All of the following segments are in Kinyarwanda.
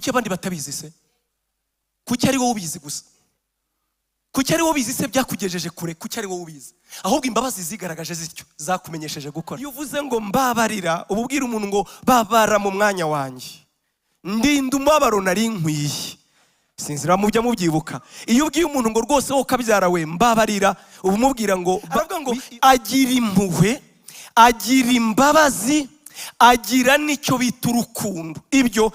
kuki abandi batabizi se? Kuki ari wowe ubizi gusa? Kuki ari wowe ubizi se byakugejeje kure? Kuki ari wowe ubizi? Ahubwo imbabazi zigaragaje zityo zakumenyesheje gukora. Iyo uvuze ngo mbabarira, ububwira umuntu ngo babara mu mwanya wanjye, ndinda umubabaro nari nkwiye. Sinzira mujya mubyibuka. Iyo ubwiye umuntu ngo rwose wowe kabyara we mbabarira, ubumubwira ngo bavuga ngo agira impuhwe, agira imbabazi, agira nicyo bita urukundo. Ibyo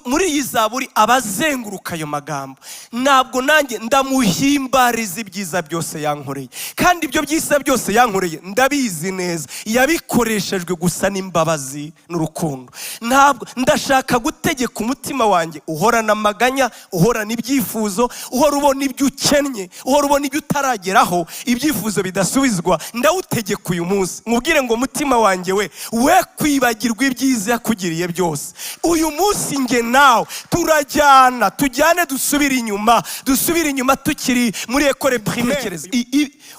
muri iyi zaburi abazenguruka ayo magambo. Ntabwo nanjye ndamuhimbariza ibyiza byose yankoreye, kandi ibyo byiza byose yankoreye ndabizi neza yabikoreshejwe gusa n'imbabazi n'urukundo. Ntabwo ndashaka gutegeka umutima wanjye uhorana amaganya, uhorana ibyifuzo, uhora ubona ibyo ukennye, uhora ubona ibyo utarageraho, ibyifuzo bidasubizwa. Ndawutegeka uyu munsi mubwire ngo umutima wanjye we kwibagirwa ibyiza yakugiriye byose. Uyu munsi nge nawe turajyana, tujyane dusubire inyuma tukiri muri ekole primaire.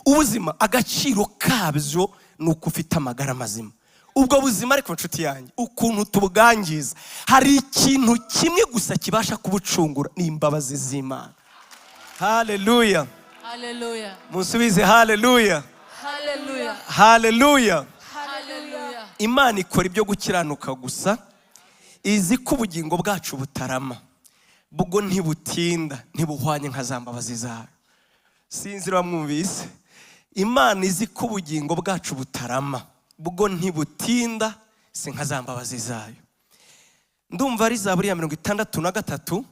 Ubuzima agaciro kabyo ni uko ufite amagara mazima. Ubwo buzima ariko nshuti yanjye ukuntu tubwangiza, hari ikintu kimwe gusa kibasha kubucungura, ni imbabazi z'Imana. Haleluya, haleluya, musubize haleluya, haleluya, haleluya. haleluya. Imana ikora ibyo gukiranuka gusa, izi ko ubugingo bwacu butarama, bwo ntibutinda, ntibuhwanye nka za mbabazi zayo. Sinzira mwumvise? Imana izi ko ubugingo bwacu butarama, bwo ntibutinda, si nka za mbabazi zayo. Ndumva ari Zaburi ya 63,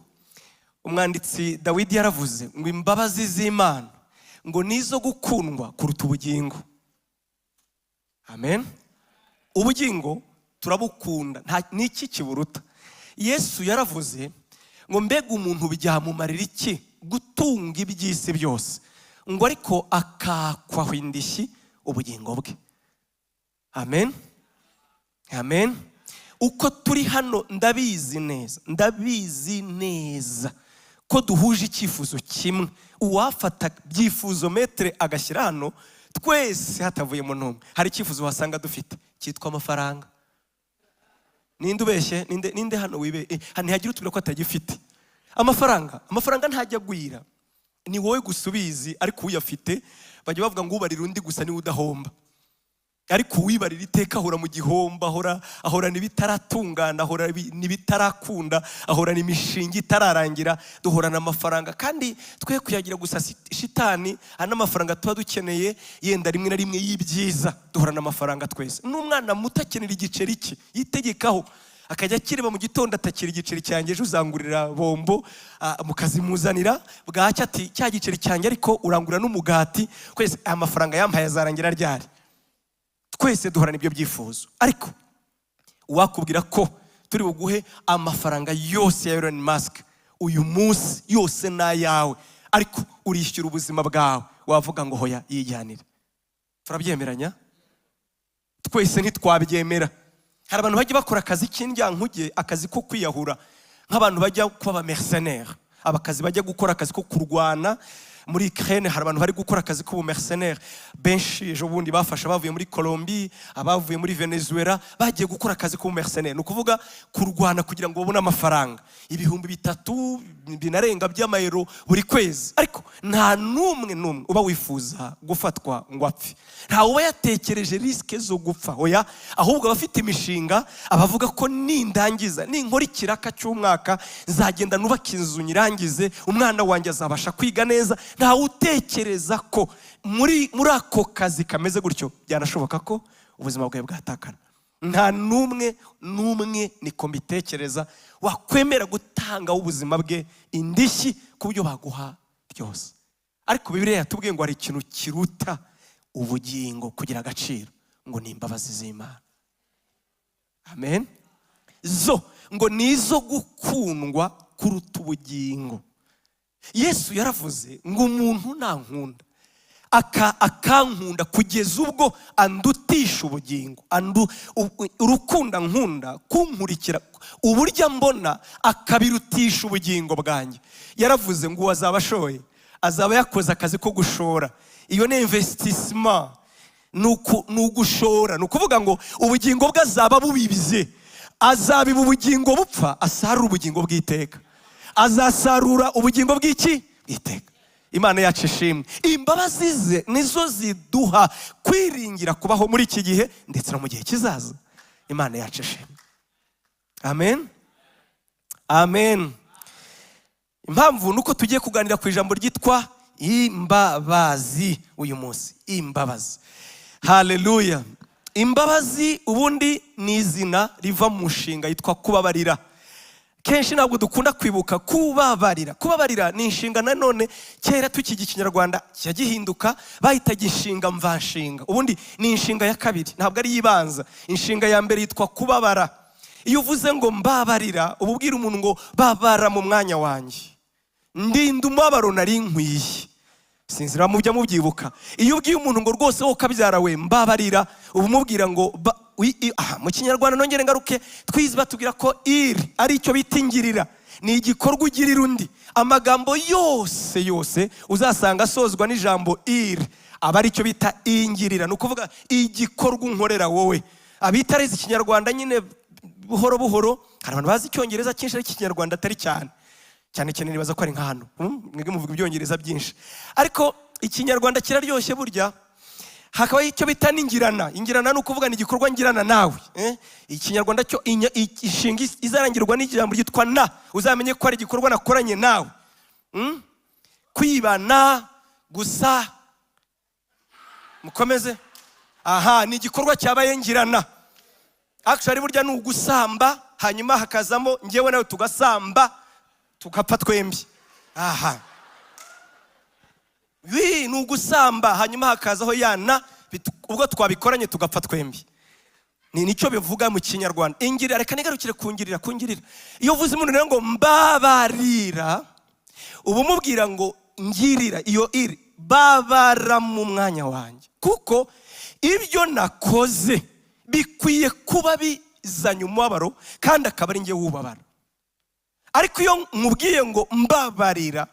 umwanditsi Dawidi yaravuze ngo imbabazi z'Imana ngo nizo gukundwa kuruta ubugingo. Amen. Ubugingo turabukunda, niki kiburuta? Yesu yaravuze ngo mbega umuntu byamumarira iki gutunga iby'isi byose, ngo ariko akakwaho indishyi ubugingo bwe. Amen, amen. Uko turi hano ndabizi neza ko duhuje icyifuzo kimwe. Uwafata byifuzo metre agashyira hano, twese hatavuyemo n'umwe, hari icyifuzo wasanga dufite cyitwa amafaranga. Ninde ubeshye? Ninde hano wibe ntihagira utubwira ko atagifite amafaranga ntajya agwira. Ni wowe gusubizi, ariko uyafite bajya bavuga ngo ubarira undi gusa niwe udahomba, ariko uwibarira iteka ahora mu gihomba, ahora n'ibitaratungana, ahora n'ibitarakunda, ahora n'imishinga itararangira. Duhorana amafaranga, kandi twe kuyagira gusa shitani. Ana amafaranga tuba dukeneye yenda rimwe na rimwe y'ibyiza. Duhorana amafaranga twese. N'umwana muto akenera igiceri cye yitegekaho, akajya kireba mu gitondo atakira igiceri cyanjye ejo uzangurira bombo, mukazimuzanira bwacya ati cya giceri cyanjye ariko urangurira n'umugati. Kwese aya mafaranga yampaye azarangira ryari? Twese duhorana ibyo byifuzo, ariko uwakubwira ko turi buguhe amafaranga yose ya Elon Musk uyu munsi yose n'ayawe, ariko urishyura ubuzima bwawe, wavuga ngo hoya yijyanire? Turabyemeranya? Twese ntitwabyemera. Hari abantu bajya bakora akazi k'indyankuge, akazi ko kwiyahura, nk'abantu bajya kuba ba mercenaire, abakazi bajya gukora akazi ko kurwana. Muri Ukraine hari abantu bari gukora akazi k'ubu mercenaire benshi. Ejo bundi bafasha bavuye muri Colombie, abavuye muri Venezuela, bagiye gukora akazi k'ubu mercenaire. Ni ukuvuga kurwana kugira ngo babone amafaranga 3,000 binarenga by'amayero buri kwezi. Ariko nta n'umwe uba wifuza gufatwa ngo apfe. Nta uba yatekereje riske zo gupfa, oya. Ahubwo abafite imishinga abavuga ko nindangiza, ninkora ikiraka cy'umwaka nzagenda nubaka inzu nyirangize, umwana wanjye azabasha kwiga neza. Nta utekereza ko muri ako kazi kameze gutyo byanashoboka ko ubuzima bwawe bwatakana. Nta n'umwe niko mbitekereza wakwemera gutanga ubuzima bwe indishyi ku byo baguha byose. Ariko Bibiliya yatubwiye ngo hari ikintu kiruta ubugingo kugira agaciro, ngo ni imbabazi z'Imana. Amen. Zo ngo nizo gukundwa kuruta ubugingo. Yesu yaravuze ngo umuntu nankunda akankunda kugeza ubwo andutisha ubugingo, urukunda nkunda kunkurikira uburyo mbona akabirutisha ubugingo bwanjye. Yaravuze ngo azaba ashoye, azaba yakoze akazi ko gushora. Iyo ni investissement, ni ugushora. Ni ukuvuga ngo ubugingo bwe azaba bubibize, azabiba ubugingo bupfa, asarura ubugingo bw'iteka. Azasarura ubugingo bw'iki? Bw'iteka. Imana yacu ishimwe. Imbabazi ze nizo ziduha kwiringira kubaho muri iki gihe ndetse no mu gihe kizaza. Imana yacu ishimwe. Amen. Amen. Impamvu nuko tugiye kuganira ku ijambo ryitwa imbabazi uyu munsi. Imbabazi. Haleluya. Imbabazi ubundi ni izina riva mu nshinga yitwa kubabarira. Kenshi ntabwo dukunda kwibuka kubabarira. Kubabarira ni inshinga nanone kera tukigi Kinyarwanda cyagihinduka bahitaga inshinga mvanshinga. Ubundi ni inshinga ya kabiri, ntabwo ari yibanza. Inshinga ya mbere yitwa kubabara. Iyo uvuze ngo mbabarira, ububwira umuntu ngo babara mu mwanya wanjye, ndinda umubabaro nari nkwiye. Sinzira mujya mubyibuka. Iyo ubwiye umuntu ngo rwose wowe kabyara we mbabarira, ubumubwira ngo mu Kinyarwanda nongere ngaruke twize batubwira ko iri ari icyo bita ingirira. Ni igikorwa ugirira undi. Amagambo yose uzasanga asozwa n'ijambo iri aba ari icyo bita ingirira. Ni ukuvuga igikorwa unkorera wowe. Abitareze Ikinyarwanda nyine buhoro buhoro, hari abantu bazi Icyongereza cyinshi ariko Ikinyarwanda atari cyane cyane nibaza ko ari nka hano. Mwebwe muvuga Ibyongereza byinshi, ariko Ikinyarwanda kiraryoshye burya. Hakaba icyo bita n'ingirana. Ingirana ni ukuvuga ni igikorwa ngirana nawe. Ikinyarwanda cyo inshinga izarangirwa n'ijambo ryitwa na. Uzamenye ko ari igikorwa nakoranye nawe. Kwibana, gusa, mukomeze. Aha, ni igikorwa cyabaye ngirana. Actually burya ni ugusamba, hanyuma hakazamo ngewe nawe tugasamba, tugapfa twembi. Aha. Ni ugusamba, hanyuma hakazaho yana, ubwo twabikoranye tugapfa twembi. Nicyo bivuga mu Kinyarwanda. Ingirira, reka nigarukire kungirira. Iyo uvuze umuntu rero ngo mbabarira, ubumubwira ngo ngirira, iyo iri babara mu mwanya wanjye, kuko ibyo nakoze bikwiye kuba bizanye umubabaro kandi akaba ari njye wubabara. Ariko iyo nkubwiye ngo mbabarira,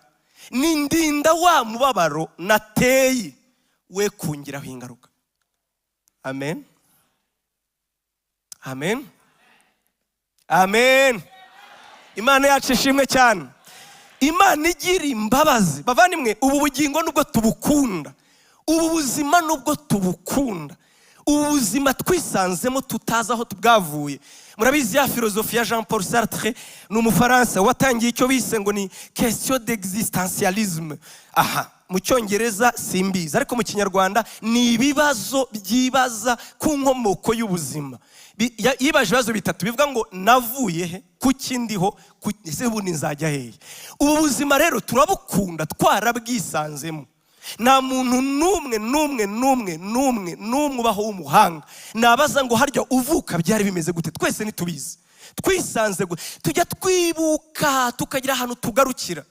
ni ndinda wa mubabaro nateye we kungiraho ingaruka. Amen. Amen. Amen. Imana yacu ishimwe cyane. Imana igira imbabazi. Bavandimwe, ubu bugingo nubwo tubukunda, ubu buzima nubwo tubukunda, ubu buzima twisanzemo tutazi aho bwavuye. Murabizi ya filozofi ya Jean Paul Sartre, ni Umufaransa watangiye icyo bise ngo ni question d'existentialisme. Aha, mu Cyongereza simbizi, ariko mu Kinyarwanda ni ibibazo byibaza ku nkomoko y'ubuzima. Yibaje ibibazo bitatu bivuga ngo navuye he, kuki ndiho, ese ubundi nzajya hehe. Ubu buzima rero turabukunda, twarabwisanzemo. Nta muntu n'umwe ubaho w'umuhanga nabaza ngo harya uvuka byari bimeze gute. Twese nitubizi, twisanze tujya twibuka tukagira ahantu tugarukira.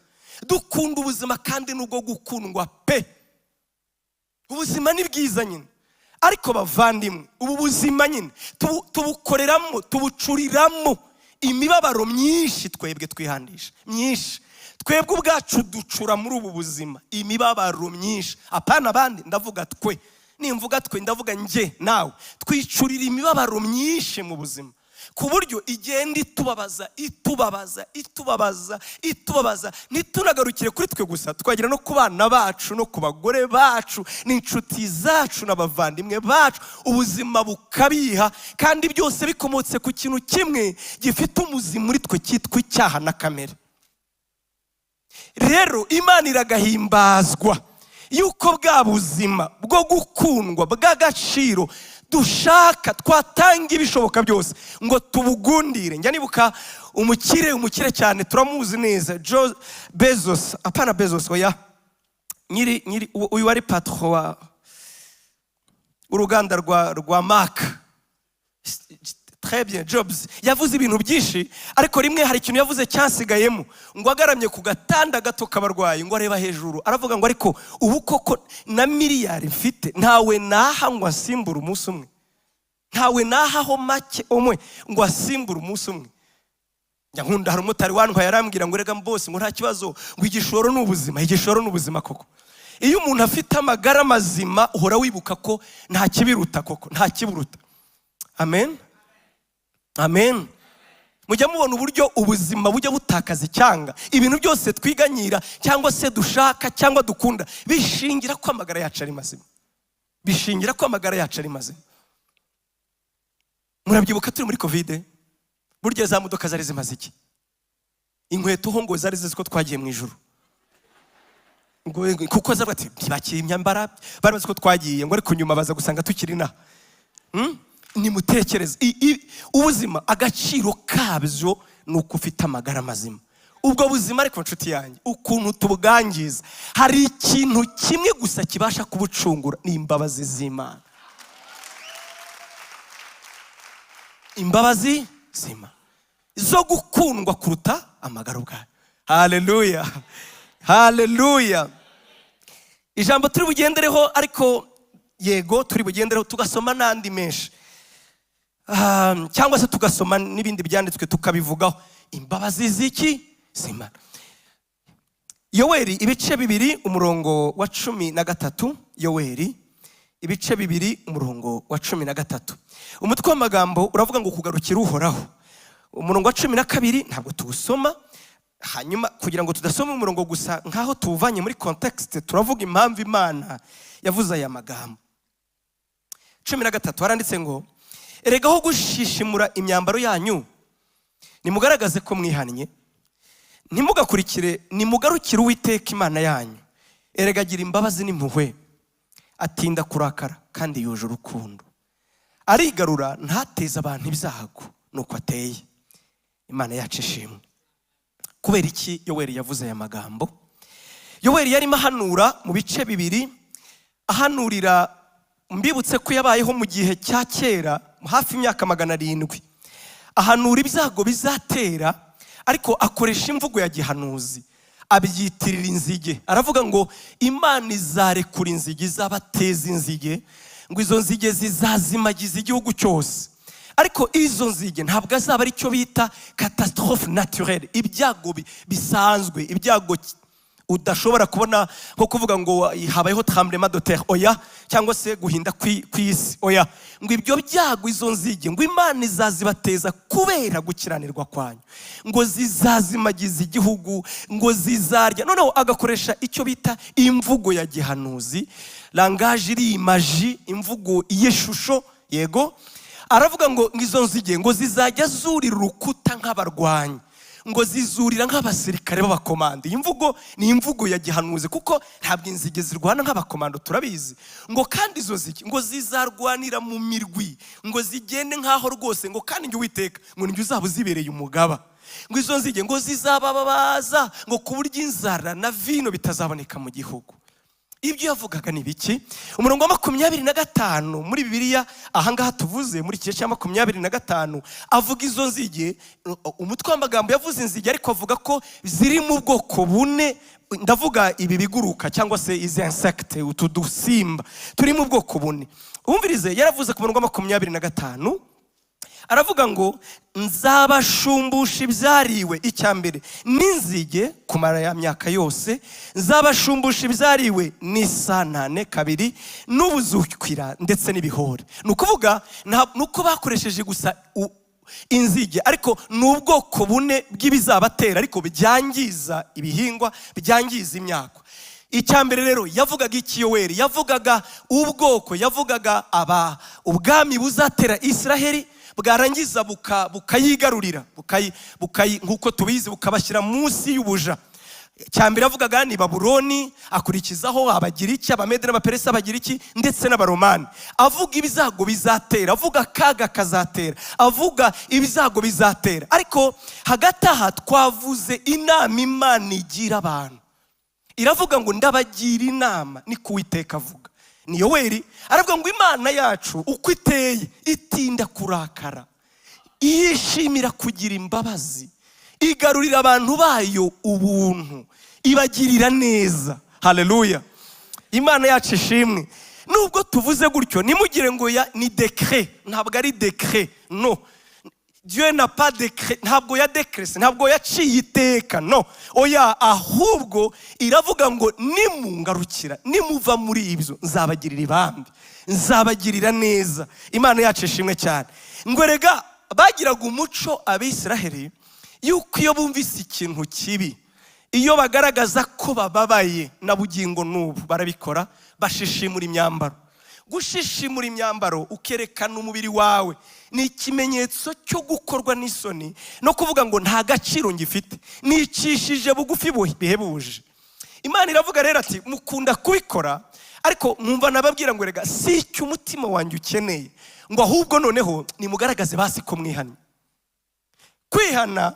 Dukunda ubuzima kandi nubwo gukundwa pe. Ubuzima ni bwiza nyine, ariko bavandimwe, ubu buzima nyine tubukoreramo, tubucuriramo imibabaro myinshi twebwe twihandisha myinshi. Twebwe ubwacu ducura muri ubu buzima imibabaro myinshi. Apana abandi, ndavuga twe. Nimvuga twe ndavuga nje nawe. Twicurira imibabaro myinshi mu buzima, ku buryo igenda itubabaza. Ntitunagarukire kuri twe gusa, twagira no ku bana bacu, no ku bagore bacu, n'inshuti zacu n'abavandimwe bacu. Ubuzima bukabiha, kandi byose bikomotse ku kintu kimwe gifite umuzi muri twe cyitwa icyaha na kamere. Rero Imana iragahimbazwa yuko bwa buzima bwo gukundwa bw'agaciro dushaka, twatanga ibishoboka byose ngo tubugundire. Njya nibuka umukire cyane, turamuzi neza, Jeff Bezos. Apana Bezos oya, nyiri uyu wari patron wa uruganda rwa Mac. Très bien, Jobs yavuze ibintu byinshi, ariko rimwe hari ikintu yavuze cyansigayemo, ngo agaramye ku gatanda gato k'abarwayi, ngo areba hejuru, aravuga ngo ariko ubu koko na miliyari mfite ntawe naha ngo asimbura umunsi umwe, ntawe nahaho make umwe ngo asimbura umunsi umwe. Njya nkunda, hari umutari wantwaye arambwira ngo rega boss, ngo nta kibazo, ngo igishoro n'ubuzima. Igishoro n'ubuzima koko. Iyo umuntu afite amagara mazima uhora wibuka ko nta kibiruta koko, nta kiburuta. Amen. Amen. mujya mubona uburyo ubuzima bujya butakaza icyanga. Ibintu byose twiganyira cyangwa se dushaka cyangwa dukunda bishingira ko amagara yacu ari mazima, bishingira ko amagara yacu ari mazima. Murabyibuka turi muri covid, burya za modoka zari zimaze iki? Inkweto ho ngo zari zizi ko twagiye mu ijuru, kuko zavuga ati ntibakiye imyambara, barazi ko twagiye, ngo ariko nyuma baza gusanga tukiri na nimutekereze ubuzima agaciro kabyo nuko ufite amagara mazima. Ubwo buzima ariko nshuti yanjye ukuntu tubwangiza, hari ikintu kimwe gusa kibasha kubucungura, ni imbabazi z'Imana. Imbabazi z'Imana zo gukundwa kuruta amagara ubwayo. Haleluya, haleluya. Ijambo turi bugendereho, ariko yego turi bugendereho tugasoma n'andi menshi, cyangwa se tugasoma n'ibindi byanditswe tukabivugaho. Imbabazi z'iki? Z'Imana. Yoweri ibice 2 umurongo wa 13. Yoweri ibice 2 umurongo wa 13. Umutwe w'amagambo uravuga ngo kugarukira Uhoraho. Umurongo wa 12 ntabwo tuwusoma, hanyuma kugira ngo tudasoma umurongo gusa nkaho tuwuvanye muri context, turavuga impamvu Imana yavuze aya magambo. 13 haranditse ngo erega aho gushishimura imyambaro yanyu nimugaragaze ko mwihannye, nimugarukire Uwiteka Imana yanyu. Erega agira imbabazi n'impuhwe, atinda kurakara kandi yuje urukundo, arigarura ntateze abantu ibyago, nuko ateye. Imana yacu ishimwe. Kubera iki Yoweri yavuze aya magambo? Yoweri yarimo ahanura mu bice 2, ahanurira, mbibutse ko yabayeho mu gihe cya kera hafi imyaka 700, ahanura ibyago bizatera, ariko akoresha imvugo ya gihanuzi, abyitirira inzige. Aravuga ngo Imana izarekura inzige, izabateza inzige, ngo izo nzige zizazimagiza igihugu cyose. Ariko izo nzige ntabwo azaba ari cyo bita catastrophe naturelle, ibyago bisanzwe, ibyago udashobora kubona nko kuvuga ngo habayeho tremblement de terre, oya, cyangwa se guhinda kw'isi, oya. Ngo ibyo byago, izo nzige, ngo Imana izazibateza kubera gukiranirwa kwanyu, ngo zizazimagiza igihugu, ngo zizarya. Noneho agakoresha icyo bita imvugo ya gihanuzi, langage iri imaji, imvugo y'ishusho. Yego, aravuga ngo izo nzige ngo zizajya zurira urukuta nk'abarwanyi, ngo zizurira nk'abasirikare b'abakomando. Imvugo ni imvugo ya gihanuzi, kuko ntabwo inzige zirwana nk'abakomando, turabizi. Ngo kandi izo nzige ngo zizarwanira mu mirwi, ngo zigende nk'aho rwose, ngo kandi njye Uwiteka ngo njye uzaba uzibereye umugaba. Ngo izo nzige ngo zizababaza, ngo ku buryo inzara na vino bitazaboneka mu gihugu. Ibyo yavugaga ni biki? Umurongo wa 25 muri Bibiliya ahangaha tuvuze muri kice cya 25 avuga izo nzige. Umutwe w'amagambo yavuze inzige, ariko avuga ko ziri mu bwoko bune. Ndavuga ibi biguruka cyangwa se izi insecte, utu dusimba turi mu bwoko bune. Umvirize, yaravuze ku murongo wa 25, aravuga ngo nzabashumbusha ibyariwe, icyambere n'inzige kumara ya myaka yose, nzabashumbusha ibyariwe n'isanane, kabiri n'ubuzukira ndetse n'ibihore. Nukuvuga nuko bakoresheje gusa inzige, ariko n'ubwoko bune bw'ibizabatera, ariko byangiza ibihingwa, byangiza imyaka. Icyambere rero yavugaga iki Yoweri? Yavugaga ubwoko, yavugaga ubwami buzatera Israheli, bwarangiza bukayigarurira, nk'uko tubizi, bukabashyira munsi y'ubuja. Cyambere avugaga ni Babuloni, akurikizaho Abagiriki, Abamede n'Abaperesi, Abagiriki ndetse n'Abaromani. Avuga ibizago bizatera, avuga akaga kazatera, avuga ibizago bizatera. Ariko hagati aha twavuze inama Imana igira abantu. Iravuga ngo ndabagira inama, ni ku Uwiteka avuga. Ni Yoweri aravuga ngo Imana yacu uko iteye itinda kurakara, yishimira kugira imbabazi, igarurira abantu bayo ubuntu, ibagirira neza. Haleluya, Imana yacu ishimwe. Nubwo tuvuze gutyo nimugire ngo ni décret, ntabwo ari décret, no. Dieu n'a pas décret, ntabwo ya décret, ntabwo yaciye iteka, no, oya. Ahubwo iravuga ngo nimungarukira, nimuva muri ibyo, nzabagirira ibambi, nzabagirira neza. Imana yacu ishimwe cyane. Ngo rega bagiraga umuco abisiraheli yuko iyo bumvise ikintu kibi, iyo bagaragaza ko bababaye, na bugingo n'ubu barabikora, bashishimura imyambaro. Gushishimura imyambaro ukerekana umubiri wawe ni ikimenyetso cyo gukorwa n'isoni no kuvuga ngo nta gaciro ngifite, nicishije bugufi bihebuje. Imana iravuga rero ati mukunda kubikora, ariko mwumva nababwira ngo rega si icyo umutima wanjye ukeneye, ngo ahubwo noneho nimugaragaze basi ko mwihana. Kwihana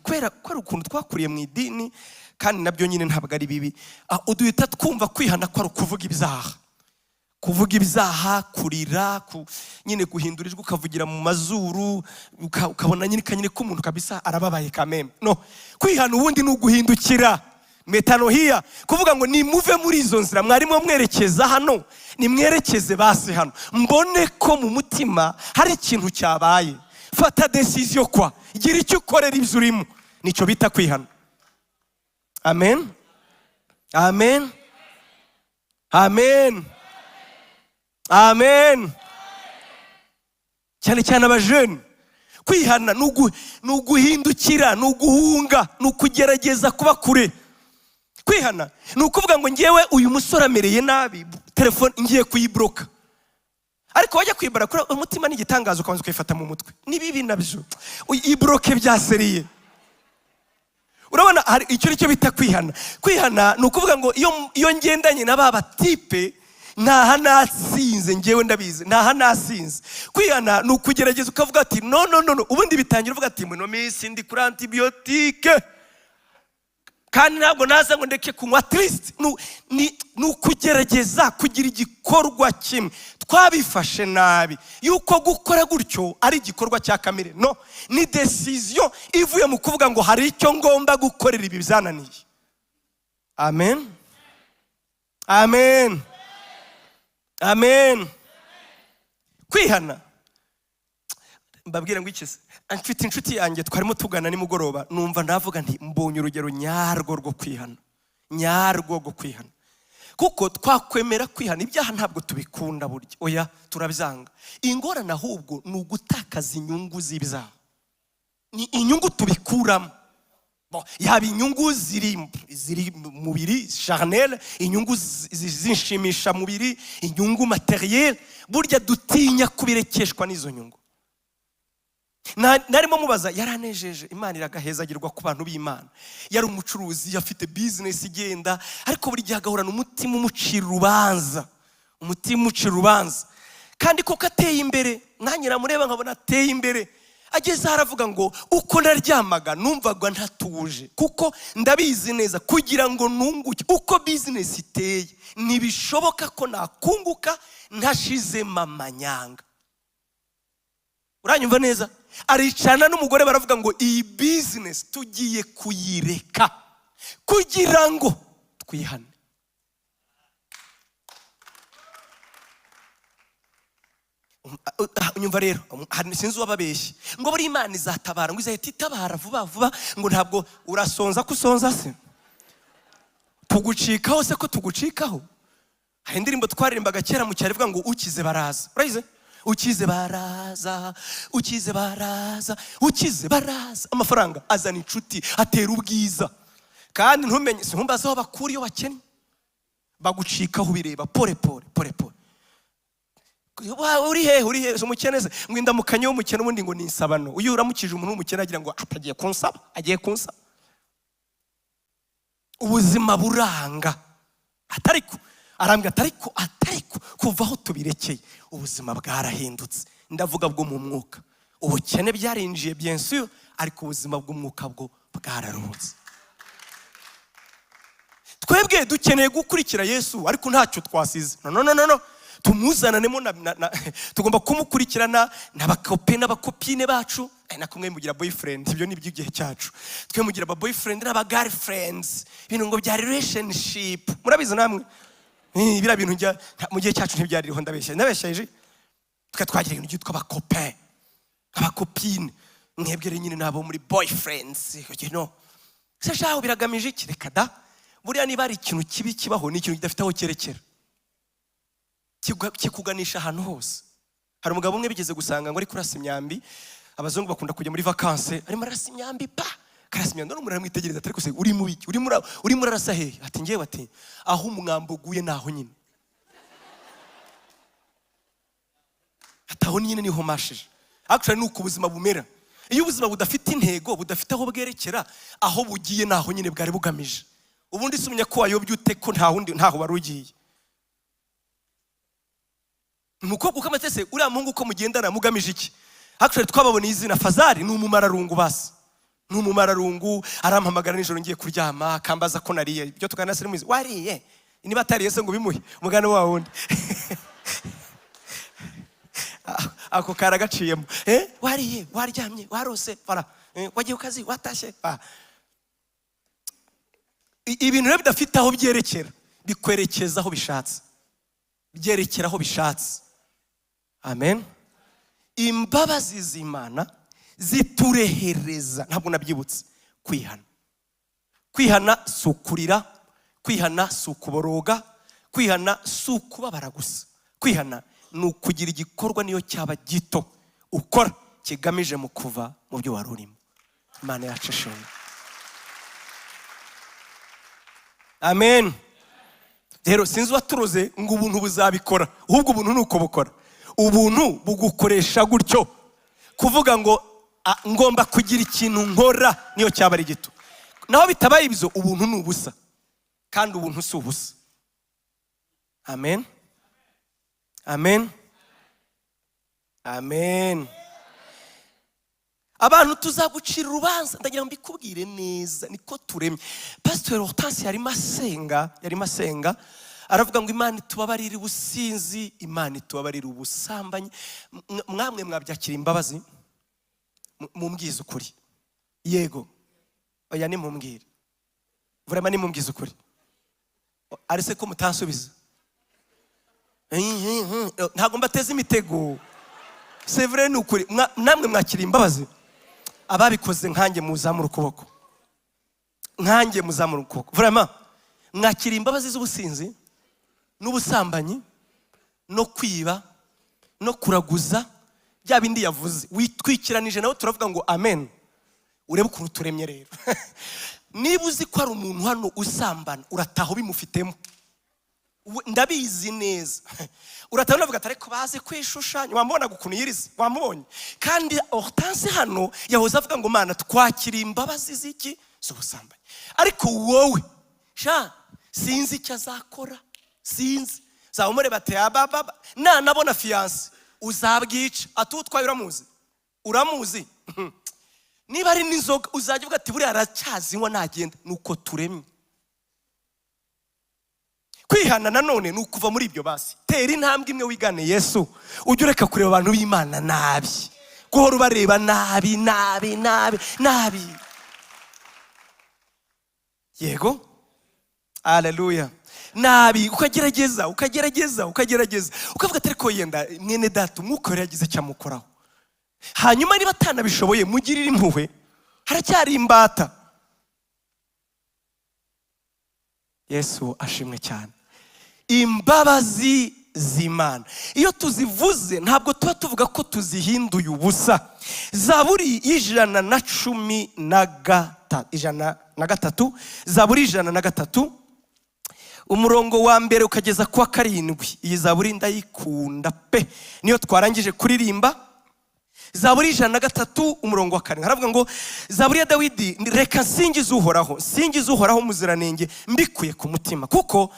kubera ukuntu twakuriye mu idini, kandi nabyo nyine ntabwo ari bibi, uduhita twumva kwihana ko ari ukuvuga ibyaha. Kuvuga ibyaha, kurira, nyine guhindura ijwi ukavugira mu mazuru, ukabona nyine ko umuntu kabisa arababaye kameme. No, kwihana ubundi ni uguhindukira, metanohiya, kuvuga ngo nimuve muri izo nzira mwarimo mwerekeza hano, nimwerekeze basi hano, mbone ko mu mutima hari ikintu cyabaye. Fata decision kwa, gira icyo ukorera ibyo urimo, nicyo bita kwihana. Amen, amen, amen, amen. Cyane cyane abajene, kwihana ni uguhindukira, ni uguhunga, ni ukugerageza kuba kure. Kwihana ni ukuvuga ngo ngewe uyu musore amereye nabi, telefone ngiye kuyibloka. Ariko wajya kwibara kuri umutima n'igitangazo ukabanza ukayifata mu mutwe, ni bibi nabyo, uyibloke byaseriye. Urabona hari icyo nicyo bita kwihana. Kwihana ni ukuvuga ngo iyo ngendanye na baba tipe, ntaha nasinze, ngewe ndabizi ntaha nasinze. Kwihana ni ukugerageza ukavuga ati no, ubundi bitangira uvuga ati muno minsi ndi kuri antibiyotike, kandi ntabwo naza ngo ndeke kunywa. At least ni ukugerageza kugira igikorwa kimwe. Twabifashe nabi yuko gukora gutyo ari igikorwa cya kamere. No, ni decision ivuye mu kuvuga ngo hari icyo ngomba gukorera ibi byananiye. Amen, amen, amen. Kwihana mbabwira ngo iki se, mfite inshuti yanjye twarimo tugana nimugoroba, numva ndavuga nti mbonye urugero nyarwo rwo kwihana, nyarwo rwo kwihana. Kuko twakwemera kwihana, ibyaha ntabwo tubikunda burya, oya turabyanga. Ingorane ahubwo ni ugutakaza inyungu z'ibyaha, ni inyungu tubikuramo. Yaba inyungu ziri mubiri charnel, inyungu zinshimisha mubiri, inyungu materiel, burya dutinya kubirekeshwa n'izo nyungu. Narimo mubaza, yaranejeje, Imana iragahezagirwa ku bantu b'Imana. Yari umucuruzi, afite business igenda, ariko buri gihe agahorana umutima umucira urubanza, umutima umucira urubanza. Kandi koko ateye imbere, nanjye namureba nkabona ateye imbere. Ageze haravuga ngo uko naryamaga numvaga ntatuje, kuko ndabizi neza kugira ngo nunguke uko business iteye ntibishoboka ko nakunguka ntashizemo amanyanga. Uranyumva neza? Aricana n'umugore baravuga ngo iyi business tugiye kuyireka kugira ngo twihane. Unyumva rero, sinzi wababeshye ngo buri Imana izatabara, ngo izahita itabara vuba vuba, ngo ntabwo urasonza kusonza se, tugucikaho se ko tugucikaho. Hari indirimbo twaririmbaga kera mu cyaro ivuga ngo ukize baraza. Urayize? Ukize baraza, ukize baraza, ukize baraza. Amafaranga azana inshuti, atera ubwiza, kandi ntumenye sinkumbaza aho bakura iyo bakennye, bagucikaho bireba pore pore pore pore. Uri he umukeneze, ngo indamukanye w'umukene ubundi ngo ni insabano. Uyu uramukije umuntu w'umukene agira ngo atagiye kunsaba, agiye kunsaba. Ubuzima buranga, atariko arambwa, atariko kuva aho tubirekeye ubuzima bwarahindutse. Ndavuga bwo mu mwuka, ubukene byarinjiye bien sûr, ariko ubuzima bw'umwuka bwo bwararuhutse. Twebwe dukeneye gukurikira Yesu, ariko ntacyo twasize. No, tumuzananemo tugomba kumukurikirana n'abakope n'abakopine bacu. Nakumwe mugira boyfriend, ibyo ni by'igihe cyacu. Twe mugira aba boyfriend n'aba girlfriends, ibintu ngo bya relationship, murabizi namwe. Bira bintu njya mu gihe cyacu ntibyaririho, ndabeshyeje. Twagira ibintu byitwa abakope, abakopine, mwebwe nyine nabo muri boyfriends, you know. Se shaho biragamije iki? Reka da, buriya niba ari ikintu kibi kibaho, ni ikintu kidafite aho cyerekera, kikuganisha ahantu hose. hari umugabo umwe bigeze gusanga ngo ari kurasa imyambi. Abazungu bakunda kujya muri vacances, arimo arasa imyambi pa karasa imyambi. None muramwitegereza atari kose uri mu biki, uri murarasa hehe? Ati ngewe ati aho umwambo guye naho nyine. Ataho nyine niho mashije. Actually nuko ubuzima bumera. Iyo ubuzima budafite intego, budafite aho bwerekera, aho bugiye naho nyine bwari bugamije. Ubundi sumenya ko wayobye ute ko ntaho warugiye. Umukobwa ukamatese uriya muhungu ko mugendana mugamije iki? Actually twababona izina Fazari ni umumararungu basi. Ni umumararungu, arampamagara nijoro ngiye kuryama, akambaza ko nariye. Ibyo tukana se muzi, wariye? Niba atariye se ngo bimuhe umugana wa wundi. Ako karagaciyemo. Wariye, waryamye, warose, fara. Wagiye ukazi, watashye. Ibintu rero bidafite aho byerekera, bikwerekeza aho bishatse. Byerekera aho bishatse. Amen. Imbabazi z'Imana ziturehereza, ntabwo nabyibutse, kwihana. Kwihana si ukurira, kwihana si ukuboroga, kwihana si ukubabara gusa. Kwihana ni ukugira igikorwa niyo cyaba gito ukora kigamije mu kuva mu byo wari urimo. Imana yacu ishimwe. Amen. Rero sinzi waturoze ngo ubuntu buzabikora, ahubwo ubuntu nuko bukora. Ubuntu bugukoresha gutyo kuvuga ngo ngomba kugira ikintu nkora niyo cyaba ari gito. Naho bitabaye ibyo ubuntu ni ubusa, kandi ubuntu si ubusa. Amen. Amen. Amen. Abantu tuzagucira urubanza, ndagira mbikubwire neza niko turemye. Pastor Hortense yarimo asenga aravuga ngo Imana itubabarire ubusinzi, Imana itubabarire ubusambanyi. Mwamwe mwabyakira imbabazi mumbwize ukuri. Yego oya ni mumbwire, vraiment ni mumbwize ukuri. Ari se ko mutansubiza? Ntago mbateze imitego. C'est vrai ni ukuri. Namwe mwakira imbabazi? Ababikoze nkanjye muzamura ukuboko. Nkanjye muzamura ukuboko. Vraiment mwakira imbabazi z'ubusinzi n'ubusambanyi no kwiba no kuraguza, bya bindi yavuze. Witwikiranije nawe turavuga ngo amen. Urebe ukuntu turemye rero. Niba uzi ko ari umuntu hano usambana, urataho bimufitemo. Ndabizi neza. Uratabona avuga atari ko baze kwishushanya, wamubona gukuntu yirize, wamubonye. Kandi Hortense hano yahoze avuga ngo Mana twakira imbabazi z'iki z'ubusambanyi. Ariko wowe sha sinzi icyo azakora, sinzi. Zawumure bate ababa nabona fiance uzabwica atutwaye uramuzi. Niba ari n'inzoga uzajya uvuga ati buri aracyazinywa nagenda. Nuko turemye. Kwihana nanone ni ukuva muri ibyo basi. Tera intambwe imwe wigane Yesu. Ujye ureka kureba abantu b'Imana nabi, guhora ubareba nabi. Yego. Haleluya. Nabi ukagerageza ukavuga atari ko yenda mwene data umwuka yagize cyamukoraho. Hanyuma niba atanabishoboye mugirire impuhwe, haracyari imbata. Yesu ashimwe cyane. Imbabazi z'Imana iyo tuzivuze ntabwo tuba tuvuga ko tuzihinduye ubusa. Zaburi 113 Zaburi 103 umurongo wa mbere ukageza kwa 7. Iyi zaburi ndayikunda pe, niyo twarangije kuririmba. Zaburi 103 umurongo wa 4 haravuga ngo Zaburi ya Dawidi, reka nsingize Uhoraho muziranenge mbikuye ku mutima, kuko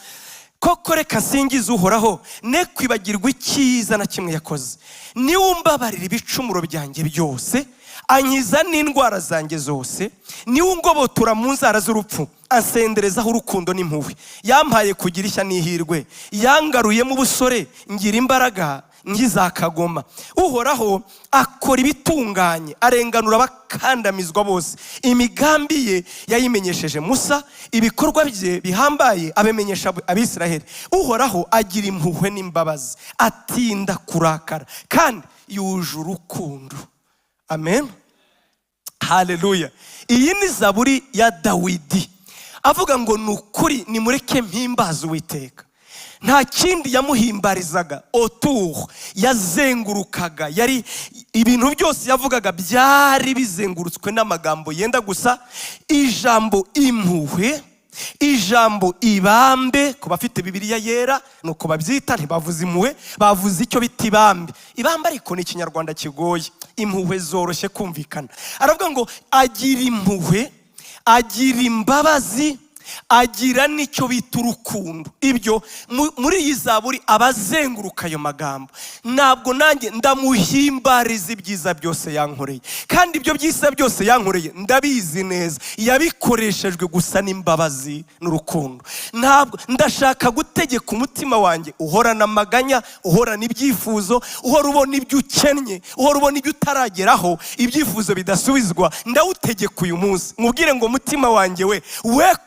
reka nsingize Uhoraho ne kwibagirwa icyiza na kimwe yakoze. Niwe umbabarira ibicumuro byanjye byose, ankiza n'indwara zanjye zose. Niwe ungobotora mu nzara z'urupfu, ansenderezaho urukundo n'impuhwe. Yampaye kugira ishya n'ihirwe, yangaruyemo ubusore ngira imbaraga nk'izakagoma. Uhoraho akora ibitunganye, arenganura abakandamizwa bose. Imigambi ye yayimenyesheje Musa, ibikorwa bye bihambaye abimenyesha Abisiraheli. Uhoraho agira impuhwe n'imbabazi, atinda kurakara kandi yuje urukundo. Amen. Haleluya. Iyi ni Zaburi ya Dawidi avuga ngo nukuri nimureke mpimbaza Uwiteka. nta kindi yamuhimbarizaga autour, yazengurukaga, yari ibintu byose yavugaga byari bizengurutswe n'amagambo yenda gusa ijambo impuhwe, ijambo ibambe. Ku bafite Bibiliya yera nuko babyita, ntibavuze impuhwe, bavuze icyo bita ibambe. Ibambe ariko ni ikinyarwanda kigoye, impuhwe zoroshye kumvikana. Aravuga ngo agira impuhwe, agira imbabazi, agira n'icyo bita urukundo. Ibyo muri iyi zaburi abazenguruka ayo magambo. Ntabwo nanjye ndamuhimbariza ibyiza byose yankoreye, kandi ibyo byiza byose yankoreye ndabizi neza yabikoreshejwe gusa n'imbabazi n'urukundo. Ntabwo ndashaka gutegeka umutima wanjye uhorana amaganya, uhorana ibyifuzo, uhora ubona ibyo ukennye, uhora ubona ibyo utarageraho, ibyifuzo bidasubizwa. Ndawutegeka uyu munsi nkubwire ngo umutima wanjye we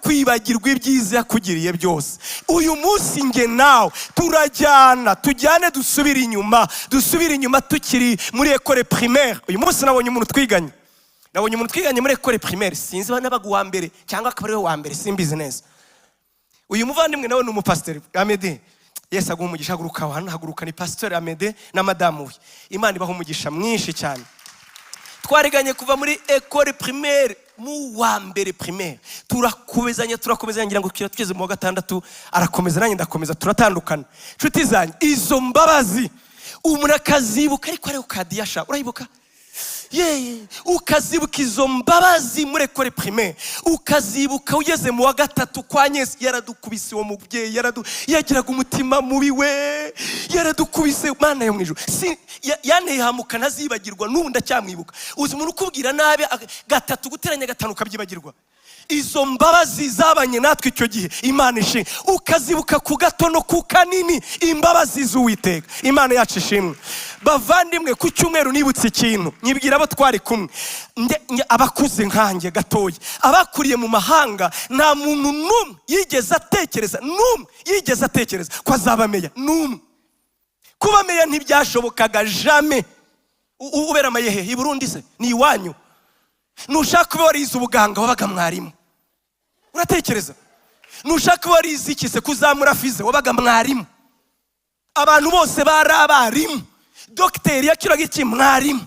kwibagirwa ibyiza yakugiriye byose. Uyu munsi nge nawe tujyane dusubire inyuma tukiri muri école primaire. Uyu munsi nabonye umuntu twiganye muri école primaire, sinzi banabaga uwa mbere cyangwa akaba ariwe wa mbere, simbizi neza. Uyu muvandimwe nawe ni umupasiteri Amede, Yesu aguha umugisha. Haguruka ni pasiteri Amede na madamu we, Imana ibaha umugisha mwinshi cyane. Twariganye kuva muri école primaire mu wa mbere primaire, turakomezanya ngira ngo tugeze mu wa gatandatu, arakomeza nanjye ndakomeza, turatandukana. Nshuti zanjye, izo mbabazi umuntu akazibuka, ariko ari ukadiyasha, urayibuka? Ukazibuka izo mbabazi muri école primaire, ukazibuka ugeze mu wa gatatu kwa Nyesi, yaradukubise uwo mubyeyi, yagiraga umutima mubi we, yaradukubise. Mana yo mwijuru, yanteye hamuka ntazibagirwa, n'ubu ndacyamwibuka. Uzi umuntu ukubwira nabi gatatu guteranya gatanu ukabyibagirwa. Izo mbabazi zabanye natwe icyo gihe, Imana ishimwe. Ukazibuka ku gato no ku kanini, imbabazi z'Uwiteka. Imana yacu ishimwe. Bavandimwe, ku cyumweru nibutse ikintu, nyibwira abo twari kumwe, abakuze nkanjye gatoya, abakuriye mu mahanga, nta muntu n'umwe yigeze atekereza ko azaba meya. N'umwe. Kuba meya ntibyashobokaga jamais. Ubera mayehe i Burundi se ni iwanyu. Nushaka kuba warize ubuganga wabaga mwarimu, uratekereza? Nushaka kuba warize iki se kuzamura fize wabaga mwarimu. Abantu bose bari abarimu. Dogiteri yakiraga iki? Mwarimu.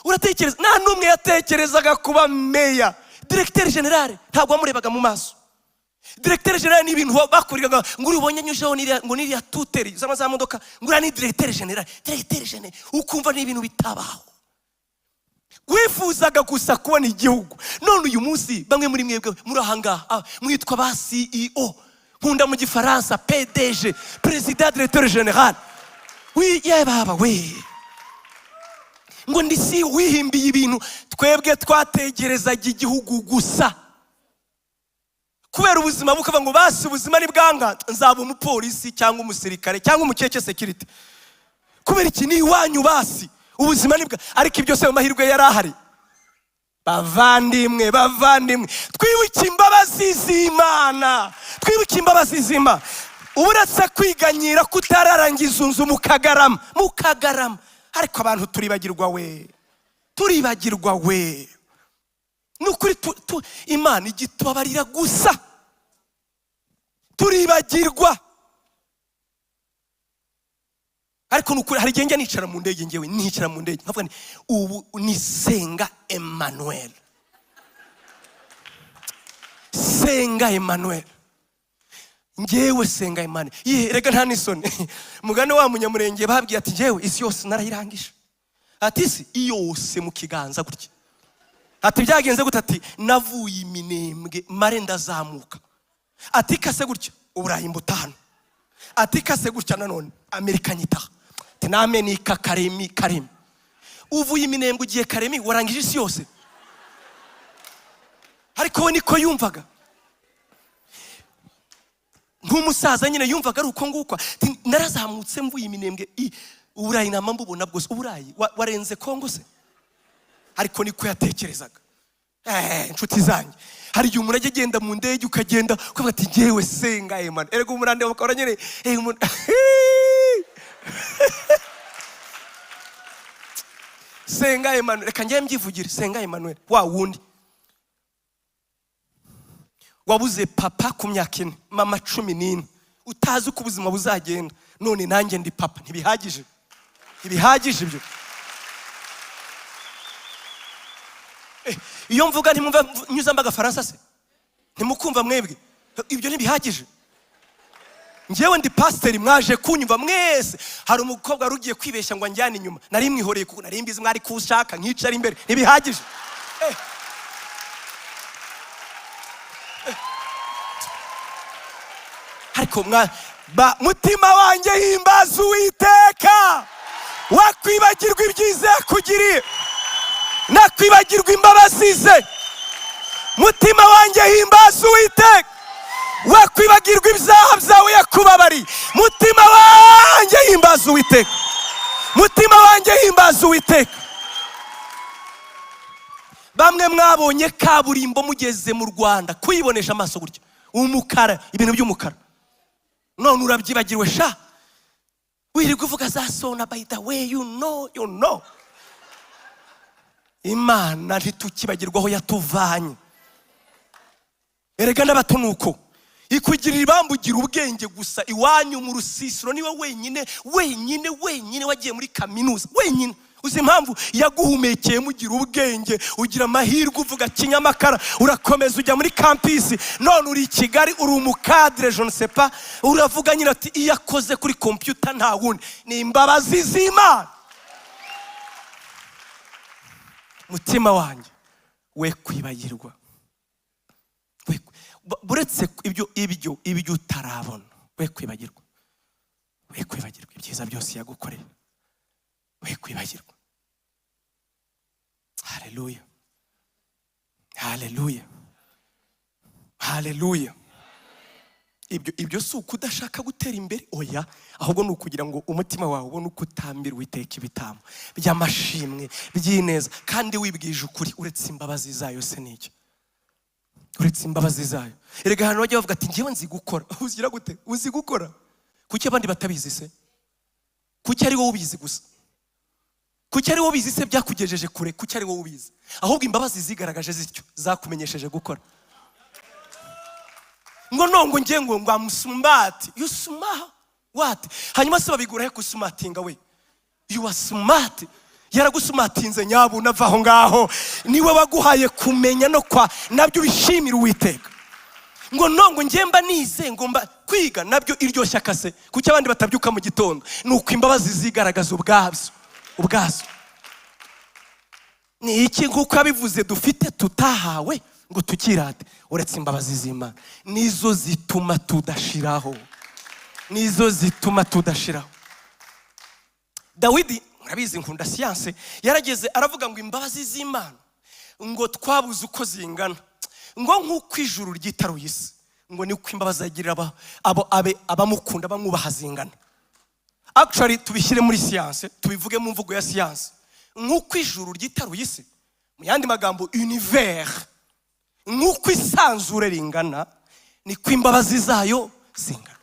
Uratekereza? Nta n'umwe yatekerezaga kuba meya. Directeur general ntabwo wamurebaga mu maso. Directeur general ni ibintu bakurigaga ngo uribonye nyujeho ngo niriya tuteri za modoka ngo ni directeur general. Directeur general ukumva ni ibintu bitabaho. Wifuzaga gusa kubona igihugu. None uyu munsi bamwe muri mwebwe muri ahangaha mwitwa ba CEO, nkunda mu gifaransa PDG, President Directeur General. Baba we ngo ndisi wihimbiye ibintu. Twebwe twategerezaga igihugu gusa, kubera ubuzima bukava ngo basi ubuzima ni bwanga, nzaba umupolisi cyangwa umusirikare cyangwa umukeke security. Kubera iki? Ni iwanyu basi ubuzima ni bwa. Ariko ibyo se mu mahirwe yari ahari. Bavandimwe, twibuke imbabazi z'Imana, Uretse kwiganyira kutararangiza unzu mukagarama. Ariko abantu turibagirwa we. Nukuri Imana igitubabarira gusa, turibagirwa. Ariko nukuri hari igihe nicara mu ndege, nkavuga ni ubu ni Senga Emmanuel. Ngewe Senga Emmanuel. Rega nta nisoni. Mugane wa munyamurenge babwiye ati ngewe isi yose narayirangije. Ati isi yose mu kiganza gutya. Ati byagenze gute? Ati navuye iminembwe mare ndazamuka. Ati kase gutya Uburayi mbutano. Ati kase gutya nanone Amerika nyitaha. Ati name ni Karemi. Uvuye iminembwe ugiye Karemi warangije isi yose. Ariko we niko yumvaga. Nk'umusaza nyine yumvaga ari uko nguko. Narazamutse mvuye iminembwe Uburayi nama mbubona bwose. Uburayi warenze Kongo se? Ariko niko yatekerezaga. Inshuti zanjye, hari igihe umuntu ajya agenda mu ndege ukagenda ukavuga ati ngewe Senga Emmanuel. Erega umurande bakora nyine Senga Emmanuel. Reka ngiye mbyivugire. Senga Emmanuel wa wundi wabuze papa ku myaka 4, mama 14, utazi uko ubuzima buzagenda. None nanjye ndi papa, ntibihagije ibyo. Iyo mvuga ntimumva nyuzamba agafaransa se, ntimukumva mwebwe? Ibyo ntibihagije. Njyewe ndi pasiteri, mwaje kunyumva mwese. Hari umukobwa wari ugiye kwibeshya ngo anjyane inyuma, nari mwihoreye kuko nari mbizi mwari kushaka nkicara imbere. Ntibihagije. Ariko mutima wanjye himbaza Uwiteka, wakwibagirwa ibyiza yakugiriye, nakwibagirwa imbabazi ze. Mutima wanjye himbaza Uwiteka, wakwibagirwa ibyaha byawe yakubabariye. Mutima wanjye himbaza Uwiteka, mutima wanjye himbaza Uwiteka. Bamwe mwabonye kaburimbo mugeze mu Rwanda, kuyibonesha amaso gutya, umukara, ibintu by'umukara. None urabyibagirwe sha, wirirwa uvuga za sona, by the way, you know. Imana ntitukibagirwa aho yatuvanye. Erega n'abato nuko ikugirira ibambugira ubwenge gusa. Iwanyu mu rusisiro niwe wenyine wagiye muri kaminuza wenyine. Uzi impamvu? Yaguhumekeye mugira ubwenge, ugira amahirwe, uvuga Kinyamakara, urakomeza ujya muri campus. None uri i Kigali, uri umukadre, je ne sais pas, uravuga nyine ati iyo akoze kuri computer nta wundi. Ni imbabazi z'Imana. Mutima wanjye we kwibagirwa, buretse ibyo utarabona, we kwibagirwa ibyiza byose yagukoreye, we kwibagirwa. Haleluya, haleluya, haleluya. Ibyo si uko udashaka gutera imbere, oya, ahubwo ni ukugira ngo umutima wawe ubone uko utambira Uwiteka ibitambo by'amashimwe by'ineza, kandi wibwije ukuri. Uretse imbabazi zayo se n'iki? Uretse imbabazi zayo. Erega hano bajya bavuga ati njyewe nzi gukora. Uzigira gute? Uzi gukora? Kuki abandi batabizi se? Kuki ari wowe ubizi gusa? Kuki ari wowe ubizi se byakugejeje kure? Kuki ari wowe ubizi? Ahubwo imbabazi zigaragaje zityo zakumenyesheje gukora. Ngo ngiye ngo amusumbati. You smart what? Hanyuma se babigura he kusumatinga we? You are smart. Yaragusumatinze nyabo nava aho ngaho. Niwe waguhaye kumenya no kwa nabyo bishimira Uwiteka. Ngo ngiye mba nize ngomba kwiga nabyo iryo shyaka se. Kuki abandi batabyuka mu gitondo? Nuko imbabazi zigaragaza ubwazo. Ni iki nguko abivuze dufite tutahawe ngo tukirate? Uretse imbabazi z'Imana nizo zituma tudashiraho, Dawidi, murabizi nkunda siyanse, yarageze aravuga ngo imbabazi z'Imana ngo twabuze uko zingana, ngo nk'uko ijuru ryitaruye isi, ngo niko imbabazi agirira abamukunda bamwubaha zingana. Actually tubishyire muri siyanse, tubivuge mu mvugo ya siyanse. Nk'uko ijuru ryitaruye isi, mu yandi magambo univers, nk'uko isanzure ringana, niko imbabazi zayo zingana.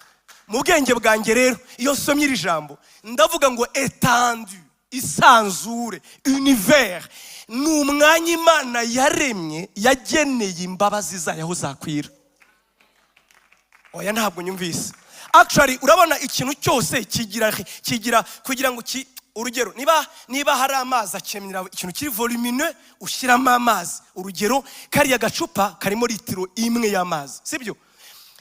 Mu bwenge bwanjye rero iyo nsomye iri jambo ndavuga ngo étendue, isanzure, univers, ni umwanya Imana yaremye yageneye imbabazi zayo aho zakwira. Oya ntabwo nyumvise. Actually urabona ikintu cyose kigira kugira ngo urugero niba hari amazi akemera ikintu kiri volumineux ushyiramo amazi. Urugero kariya gacupa karimo litiro imwe y'amazi, sibyo?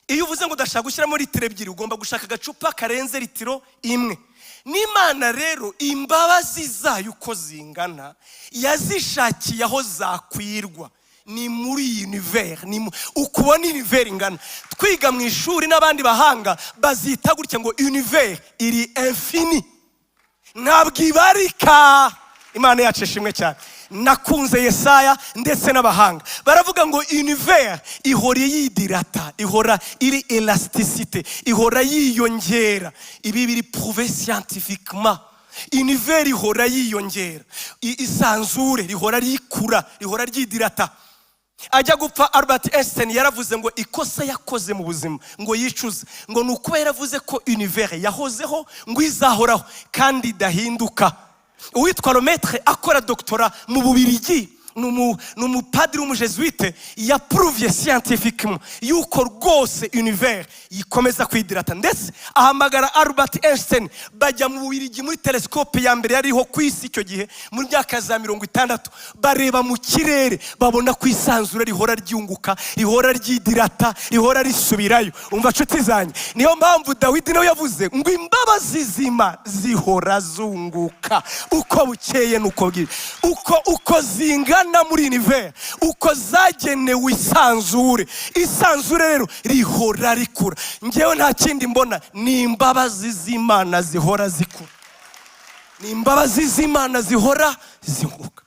Iyo uvuze ngo udashaka gushyiramo litiro ebyiri ugomba gushaka agacupa karenze litiro imwe. N'Imana rero imbabazi zayo uko zingana yazishakiye aho zakwirwa. Ni muri univers, ni ukubona univers ingana. Twiga mu ishuri n'abandi bahanga bazita gutya ngo univers iri infini, ntabwo ibarika. Imana yacu ishimwe cyane. Nakunze Yesaya ndetse n'abahanga baravuga ngo univers ihora yidirata, ihora iri elasticité, ihora yiyongera. Ibi biri prouvé scientifiquement. Univers ihora yiyongera, isanzure rihora rikura, rihora ryidirata. Ajya gupfa Albert Einstein yaravuze ngo ikosa yakoze mu buzima ngo yicuze, ngo nuko yaravuze ko univers yahozeho ngo izahoraho kandi idahinduka. Uwitwa Lemaitre akora doctorat mu Bubiligi n'umupadiri w'umujesuite yaprovye scientifiquement yuko rwose univers yikomeza kwidirata, ndetse ahamagara Albert Einstein bajya mu Bubiligi muri telescope ya mbere yariho ku isi icyo gihe muri myaka za 60, bareba mu kirere babona ko isanzure rihora ryunguka, rihora ryidirata, rihora risubirayo. Umva nshuti zanjye, niyo mpamvu Dawidi nawe yavuze ngo imbabazi z'Imana zihora zunguka uko bukeye nuko bwije, uko zingana muri univers, uko zagenewe isanzure. Isanzure rero rihora rikura. Ngewe nta kindi mbona, ni imbabazi z'Imana zihora zikura, ni imbabazi z'Imana zihora zunguka.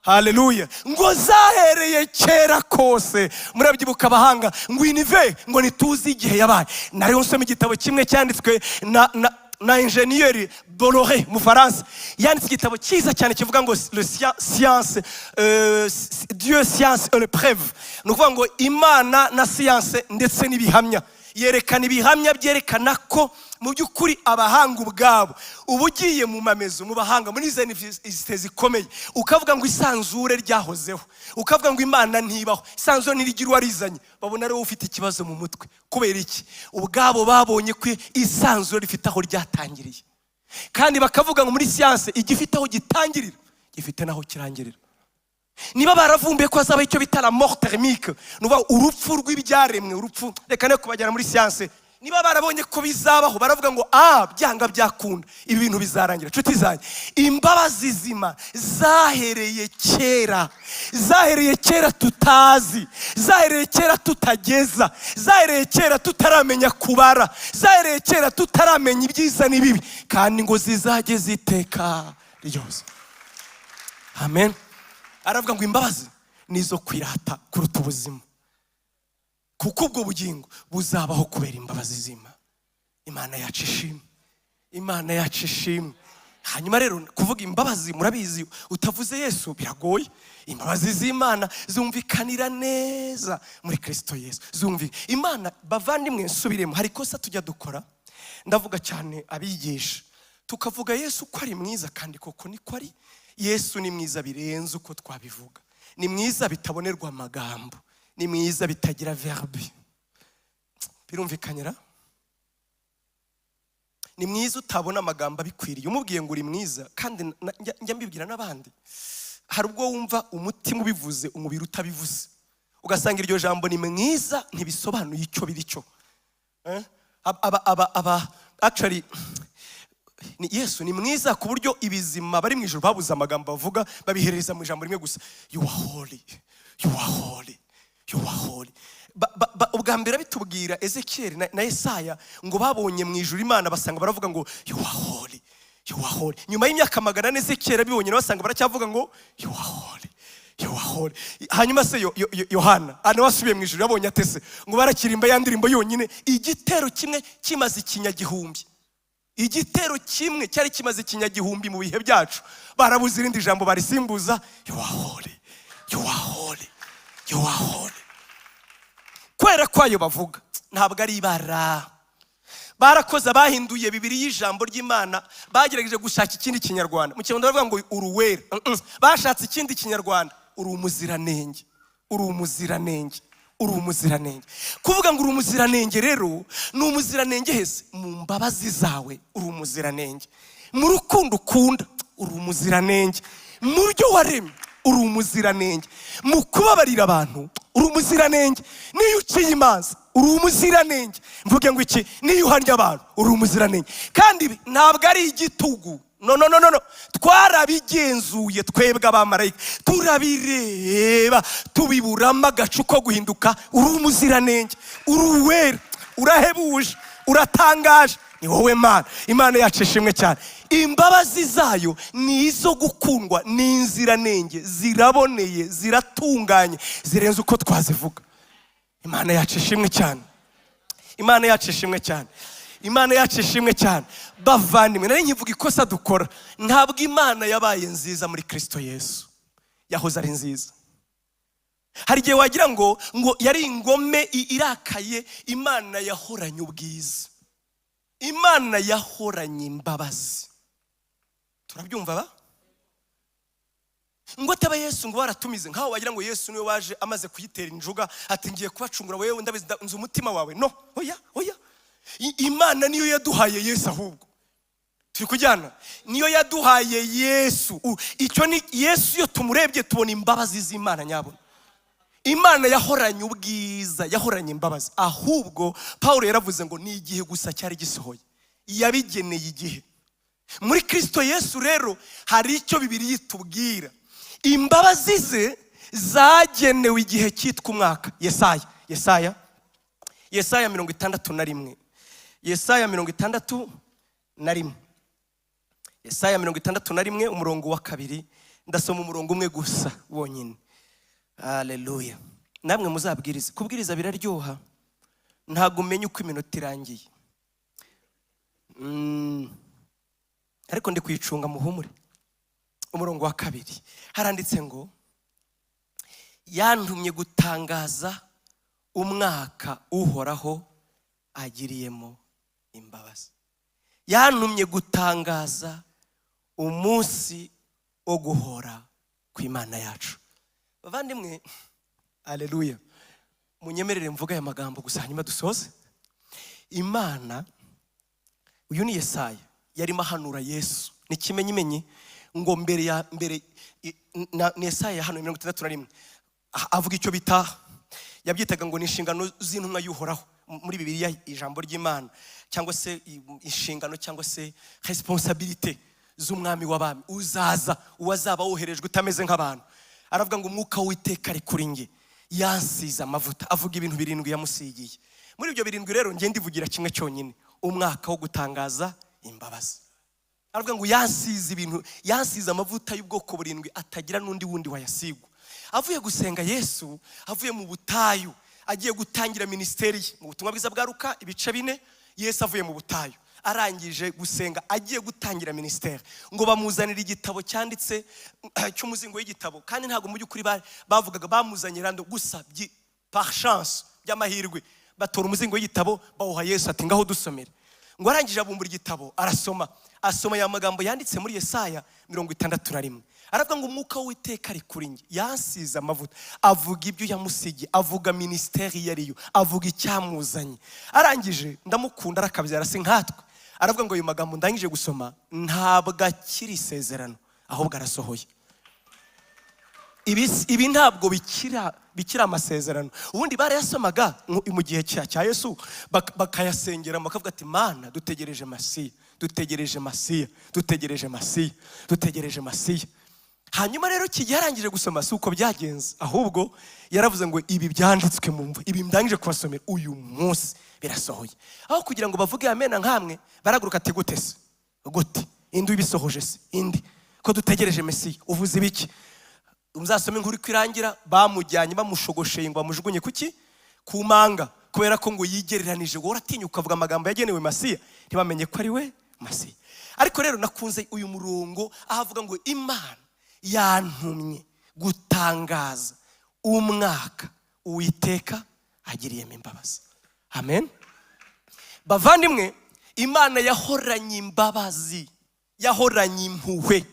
Haleluya. Ngo zahereye kera kose. Murabyibuka abahanga ngo univers ngo nituzi igihe yabaye. Nariho nsoma igitabo kimwe cyanditswe na ingénieur Bolloré mu Faransa, yanditse igitabo cyiza cyane kivuga ngo le science, Dieu, science et le preuve. Nukuvuga ngo Imana na science ndetse n'ibihamya. Yerekana ibihamya byerekana ko mu by'ukuri abahanga ubwabo ubugiye mu mamezo mu bahanga muri izo universite zikomeye, ukavuga ngo isanzure ryahozeho, ukavuga ngo Imana ntibaho, isanzure nirigira warizanye, babona rero ufite ikibazo mu mutwe. Kubera iki? Ubwabo babonye ko isanzure rifite aho ryatangiriye, kandi bakavuga ngo muri science igifite aho gitangirira gifite naho kirangirira. Niba baravumbuye ko hazaba icyo bita la mort thermique, nuba urupfu rw'ibyaremwe, urupfu reka ne kubajyana muri science, niba barabonye ko bizabaho baravuga ngo byanga byakunda ibi bintu bizarangira. Nshuti zanjye, imbabazi z'Imana zahereye kera tutazi, zahereye kera tutageza, zahereye kera tutaramenya kubara, zahereye kera tutaramenya ibyiza n'ibibi, kandi ngo zizageze iteka ryose. Amen. Aravuga ngo imbabazi nizo kwirata kuruta ubuzima, kuko ubwo bugingo buzabaho kubera imbabazi z'Imana. Imana yacu ishimwe, Imana yacu ishimwe. Hanyuma rero kuvuga imbabazi, murabizi utavuze Yesu biragoye. Imbabazi z'Imana zumvikanira neza muri Kristo Yesu, Imana. Bavandimwe nsubiremo, hari kosa tujya dukora, ndavuga cyane abigisha, tukavuga Yesu ko ari mwiza, kandi koko niko ari. Yesu ni mwiza birenze uko twabivuga, ni mwiza bitabonerwa amagambo, ni mwiza bitagira verbe. Birumvikanyira? Ni mwiza utabona amagambo abikwiriye. Umubwiye ngo uri mwiza, kandi njya mbibwira n'abandi, hari ubwo wumva umutima ubivuze umubiri utabivuze, ugasanga iryo jambo ni mwiza ntibisobanuye icyo biri cyo. Actually Yesu ni mwiza ku buryo ibizima bari mu ijuru babuze amagambo bavuga, babihereza mu ijambo rimwe gusa: you are holy, you are holy, you are holy. Ubwa mbere bitubwira Ezekiel na Yesaya ngo babonye mu ijuru Imana, basanga baravuga ngo you are holy, you are holy. Nyuma y'imyaka 100 Ezekiel abibonye basanga baracyavuga ngo you are holy, you are holy. Hanyuma se Yohana wasubiye mu ijuru yabonye atese ngo barakirimba ya ndirimbo yonyine, igitero kimwe kimaze ikinyagihumbi. Igitero kimwe cyari kimaze ikinyagihumbi mu bihe byacu, barabuze irindi jambo barisimbuza: you are holy, you are holy, you are holy. Kwera kwayo bavuga ntabwo ari ibara. Barakoze bahinduye Bibiliya y'ijambo ry'Imana, bagerageje gushaka ikindi kinyarwanda. Mu Kinyarwanda bavuga ngo uruwera, bashatse ikindi kinyarwanda: uri umuziranenge, uri umuziranenge, uri umuziranenge. Kuvuga ngo uri umuziranenge rero, ni umuziranenge hese mu mbabazi zawe, uri umuziranenge mu rukundo ukunda, uri umuziranenge mu byo waremye, uri umuziranenge mu kubabarira abantu, uri umuziranenge niyo uciye imanza, uri umuziranenge. Mvuge ngo iki? Niyo uhanye abantu, uri umuziranenge. Kandi ntabwo ari igitugu, no. Twarabigenzuye twebwe abamarayika, turabireba, tubiburamo agacu ko guhinduka. Uri umuziranenge, uri uwera, urahebuje, uratangaje. Ni wowe Mana. Imana yacu ishimwe cyane. Imbabazi zayo ni izo gukundwa, ni inziranenge, ziraboneye, ziratunganye, zirenze uko twazivuga. Imana yacu ishimwe cyane, Imana yacu ishimwe cyane, Imana yacu ishimwe cyane. Bavandimwe, nari nkivuga ikosa dukora. Ntabwo Imana yabaye nziza muri Kristo Yesu, yahoze ari nziza. Hari igihe wagira ngo yari ingome irakaye. Imana yahoranye ubwiza, Imana yahoranye imbabazi. Turabyumva ba? ngo ataba Yesu ngo baratumize nkaho wagira ngo Yesu niwe waje amaze kuyitera injuga ati ngiye kubacungura wewe ndabizi nzu umutima wawe. No, oya. Imana niyo yaduhaye Yesu, ahubwo turi kujyana niyo yaduhaye Yesu. Icyo ni Yesu, iyo tumurebye tubona imbabazi z'Imana nyabona. Imana yahoranye ubwiza, yahoranye imbabazi. Ahubwo Paulo yaravuze ngo ni igihe gusa cyari gisohoye, yabigeneye igihe. Muri Kristo Yesu rero hari icyo Bibiliya itubwira, imbabazi ze zagenewe igihe cyitwa umwaka. Yesaya 61, Yesaya 61, Yesaya 61 umurongo wa 2. Ndasoma umurongo umwe gusa wonyine. Haleluya. Namwe muzabwiriza, kubwiriza biraryoha, ntago umenye uko iminota irangiye. Ariko ndi kwicunga muhumure. Umurongo wa 2 haranditse ngo yantumye gutangaza umwaka uhoraho agiriyemo imbabazi. Yantumye gutangaza umunsi wo guhora kw'Imana yacu. Bavandimwe, haleluya, munyemerere mvuga aya magambo gusa hanyuma dusoze. Imana, uyu ni Yesaya yarimo ahanura Yesu, ni kimenyimenyi ngo mbere ni Yesaya hano 61 avuga icyo bita, yabyitaga ngo ni inshingano z'intumwa y'Uhoraho muri Bibiliya, ijambo ry'Imana, cyangwa se inshingano cyangwa se responsabilité z'umwami w'abami uzaza, uwazaba woherejwe utameze nk'abantu. Aravuga ngo umwuka w'Uwiteka ari kuri nge, yansize amavuta. Avuga ibintu 7 yamusigiye. Muri ibyo 7 rero ngiye ndivugira kimwe cyonyine, umwaka wo gutangaza imbabazi. Aravuga ngo yansize amavuta y'ubwoko 7 atagira n'undi wundi wayasigwa. Avuye gusenga Yesu, avuye mu butayu, agiye gutangira ministeri ye. Mu butumwa bwiza bwa Luka ibice 4, Yesu avuye mu butayu, arangije gusenga, agiye gutangira ministeri, ngo bamuzanira igitabo cyanditse cy'umuzingo w'igitabo. Kandi ntago mu by'ukuri bavugaga bamuzanye rando gusa, par chance, by'amahirwe batora umuzingo w'igitabo bawuha Yesu ati ngaho dusomere. Ngo arangije abumbura igitabo arasoma ya magambo yanditse muri Yesaya 61. Aravuga ngo umwuka w'Uwiteka ari kuri nge, yansize amavuta. Avuga ibyo yamusigiye, avuga ministeri yariyo, avuga icyamuzanye. Arangije ndamukunda arakabyara se nkatwe. Aravuga ngo ayo magambo ndangije gusoma ntabwo akiri isezerano, ahubwo arasohoye. Ibi ntabwo bikira amasezerano. Ubundi barayasomaga mu gihe cya Yesu bakayasengera, bakavuga ati Mana dutegereje Masiya, dutegereje Masiya, dutegereje Masiya, dutegereje Masiya. Hanyuma rero kigerangije gusoma si uko byagenze, ahubwo yaravuze ngo ibi byanditswe mu mvu, ibi ndangije kubasomera uyu munsi birasohoye. Aho kugira ngo bavuge amena nkamwe, baraguruka ati gute se, gute indi bisohoje se, indi ko dutegereje Mesiya, uvuze ibiki? Umuzasome inkuru kwirangira, bamujyanye bamushogosheye ngo bamujugunye kuki ku manga, kubera ko ngo yigereranije. Ngo uratinyuka avuga amagambo yagenewe Masiya, ntibamenye ko ari we Masiya. Ariko rero nakunze uyu murongo ahavuga ngo Imana yantumye gutangaza umwaka Uwiteka agiriyemo imbabazi. Amen. Bavandimwe, Imana yahoranye imbabazi, yahoranye impuhwe,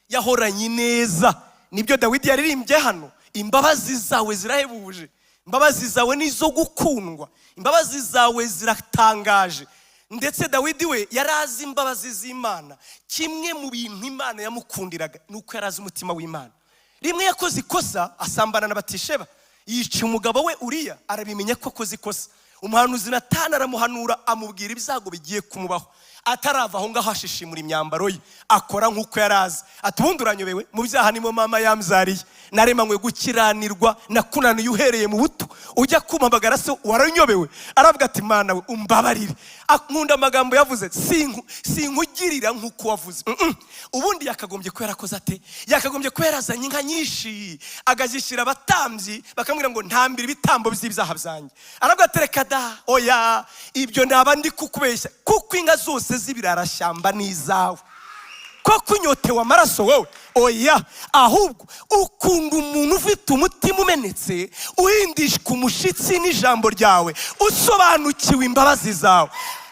yahoranye neza. Nibyo Dawidi yaririmbye hano, imbabazi zawe zirahebuje, imbabazi zawe nizo gukundwa, imbabazi zawe ziratangaje. Ndetse Dawidi we yarazi imbabazi z'Imana. Kimwe mu bintu Imana yamukundiraga nuko yarazi umutima w'Imana. Rimwe yakoze ikosa asambana na Batisheba, yica umugabo we Uriya, arabimenya ko akoze ikosa. Umuhanuzi Natani aramuhanura, amubwira ibyago bigiye kumubaho. Atarava aho ngaho ashishimura imyambaro ye, akora nk'uko yarazi. Ati ubundi uranyobewe, mu byaha nimo mama yamzariye, naremanywe gukiranirwa, nakunaniye uhereye mu buto, ujya kumpamagara se waranyobewe. Aravuga ati Mana we umbabarire. Akunda amagambo yavuze, sinkugirira nk'uko wavuze. Ubundi yakagombye ko yarakoze ate? Yakagombye ko yarazanye inka nyinshi, agazishyira abatambyi, bakamubwira ngo ntambira ibitambo by'ibyaha byanjye. Aravuga ati reka da, oya, ibyo ndaba ndi kukubeshya, kuko inka zose z'ibirarashyamba n'izawe. Ko kunyotewe amaraso wowe, oya, ahubwo ukunda umuntu ufite umutima umenetse, uhindishwa umushitsi n'ijambo ryawe, usobanukiwe imbabazi zawe.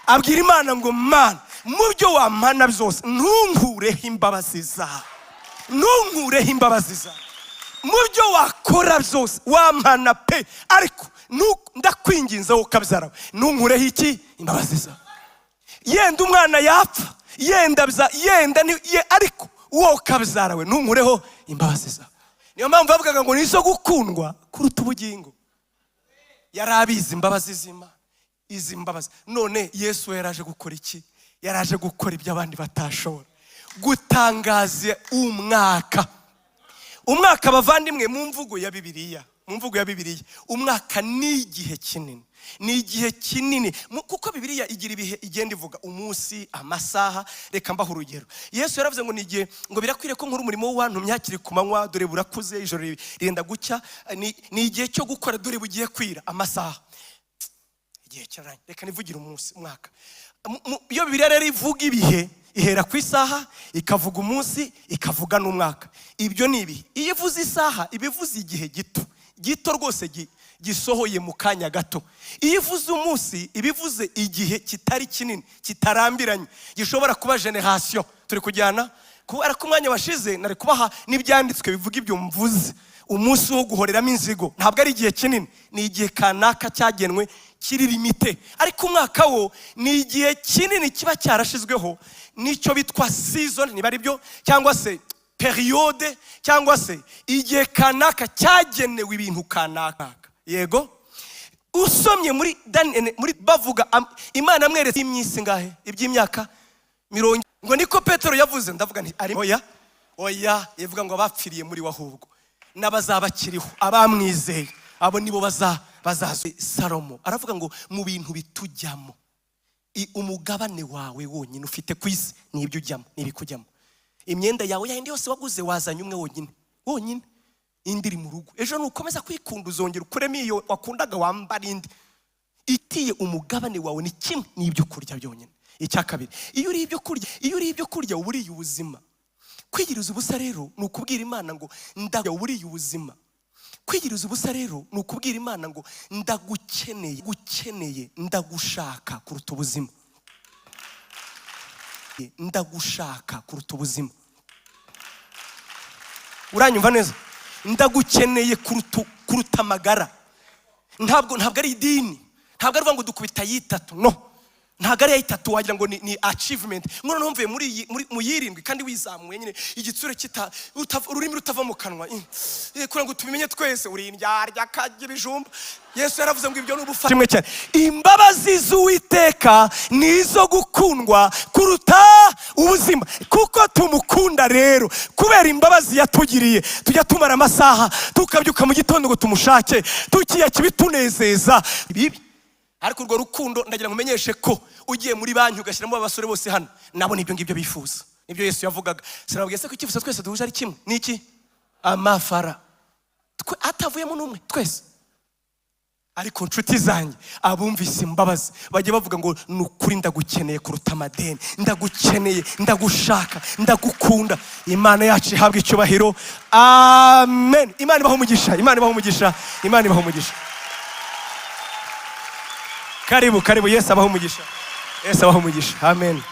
Abwira Imana ngo Mana, mu byo wampana byose ntunkureho imbabazi zawe. ntunkureho imbabazi zawe mu byo wakora byose, wampana pe, ariko ndakwinginze wowe ukabyara we, ntunkureho iki? Imbabazi zawe. Yenda umwana yapfa, yenda ariko wowe ukabyara we, ntunkureho imbabazi zawe. Niyo mpamvu bavugaga ngo nizo gukundwa kuruta ubugingo. Yari abizi imbabazi z'Imana, izi mbabazi. None Yesu yaraje gukora iki? Yaraje gukora ibyo abandi batashobora, gutangaza umwaka. Umwaka bavandimwe, mu mvugo ya Bibiliya, umwaka ni igihe kinini, ni igihe kinini, kuko Bibiliya igira ibihe igenda ivuga umunsi, amasaha. Reka mbaho urugero. Yesu yaravuze ngo ni igihe, ngo birakwiriye ko nkuru umurimo w'uwantumye hakiri ku manywa, dore burakuze, ijoro rirenda gucya. Ni igihe cyo gukora, dore bugiye kwira. Amasaha, igihe cyaranye. Reka nivugire umunsi, umwaka. Iyo Bibiliya rero ivuga ibihe, ihera ku isaha, ikavuga umunsi, ikavuga n'umwaka. Ibyo ni ibihe. Iyo ivuze isaha, ibivuze igihe gito rwose gisohoye mu kanya gato. Iyo ivuze umunsi, ibivuze igihe kitari kinini, kitarambiranye, gishobora kuba generation. Turi kujyana kubera ko umwanya washize nari kubaha n'ibyanditswe bivuga ibyo mvuze. Umunsi wo guhoreramo inzigo ntabwo ari igihe kinini, ni igihe kanaka cyagenwe kiri limite. Ariko umwaka wo ni igihe kinini kiba cyarashizweho, nicyo bitwa season, niba ari byo, cyangwa se periode, cyangwa se igihe kanaka cyagenewe ibintu kanaka. Yego, usomye muri bavuga Imana amweretse imyisi ngahe, iby'imyaka 40. Ngo niko Petero yavuze, ndavuga nti ari oya, yavuga ngo abapfiriye muri wahubwo n'abazabakiriho, abamwizeye abo nibo bazazwe. Salomo aravuga ngo mu bintu bitujyamo, umugabane wawe wonyine ufite ku isi ni ibyo ujyamo, n'ibikujyamo. Imyenda yawe yindi yose waguze wazanye umwe wonyine, indi iri mu rugo. Ejo nukomeza kwikunda uzongera ukuremo iyo wakundaga wambara indi. Itiye umugabane wawe ni kimwe n'ibyo kurya byonyine. Icya kabiri, iyo uri ibyo kurya uburiye ubuzima. Kwigiriza ubusa rero ni ukubwira Imana ngo uburiye ubuzima. Kwigiriza ubusa rero ni ukubwira Imana ngo ndagukeneye, ndagushaka kuruta ubuzima. Ndagushaka kuruta ubuzima. Uranyumva neza? Ndagukeneye kuruta amagara. Ntabwo ari idini, ntabwo ari ngo dukubita yitatu, no. Ntabwo ari yitatu wagira ngo ni achievement. Ngo numve mu yirindwi kandi wizamuye nyine, igitsure ururimi rutava mu kanwa, kugira ngo tubimenye twese, uri indyarya kagira ibijumba. Yesu yaravuze ngo ibyo n'ubufasha kimwe cyane. Imbabazi z'Uwiteka nizo gukundwa kuruta ubuzima. Kuko tumukunda rero, kubera imbabazi yatugiriye, tujya tumara amasaha tukabyuka mu gitondo ngo tumushake, tukiya kibitunezeza bibi. Ariko urwo rukundo ndagira ngo umenyeshe ko ugiye muri banki ugashyiramo abasore bose hano, nabo nibyo ngibyo bifuza. Nibyo Yesu yavugaga. Sinababwiye se ko icyifuzo twese duhuje ari kimwe. Niki? Amafara. Atavuyemo n'umwe twese. Ariko nshuti zanjye, abumvise imbabazi bajye bavuga ngo nukuri ndagukeneye kuruta amadeni, ndagukeneye, ndagushaka, ndagukunda. Imana yacu ihabwa icyubahiro. Amen. Imana ibaho umugisha, Imana ibaho umugisha, Imana ibaho umugisha. Karibu, Yesu abaho umugisha. Yesu abaho umugisha. Amen.